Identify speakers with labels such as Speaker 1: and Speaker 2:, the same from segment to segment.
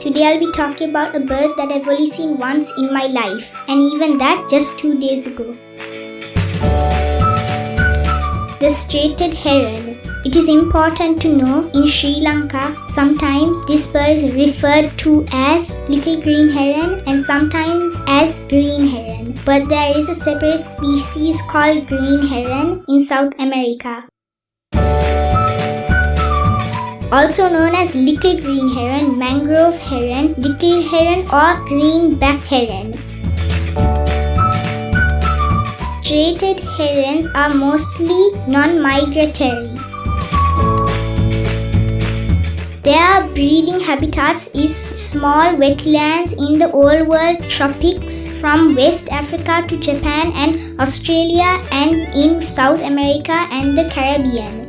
Speaker 1: Today I'll be talking about a bird that I've only seen once in my life, and even that just 2 days ago. The striated heron. It is important to know in Sri Lanka, sometimes this bird is referred to as little green heron and sometimes as green heron. But there is a separate species called green heron in South America. Also known as little green heron, mangrove heron, little heron or greenback heron. Striated herons are mostly non-migratory. Their breeding habitats is small wetlands in the Old World tropics from West Africa to Japan and Australia and in South America and the Caribbean.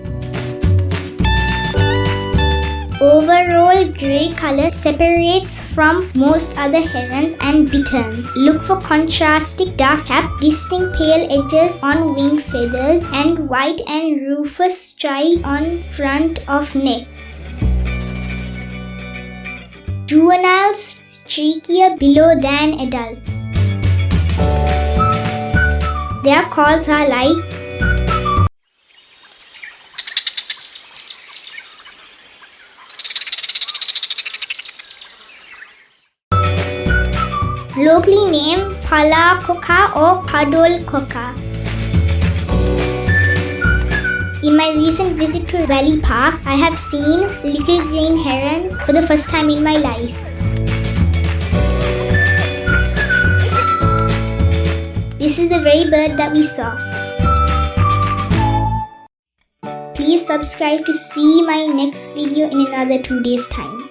Speaker 1: Overall grey color separates from most other herons and bitterns. Look for contrasting dark cap, distinct pale edges on wing feathers and white and rufous stripe on front of neck. Juveniles streakier below than adult. Their calls are like locally named Pala Koka or Kadol Koka. In my recent visit to Valley Park, I have seen little green heron for the first time in my life. This is the very bird that we saw. Please subscribe to see my next video in another 2 days' time.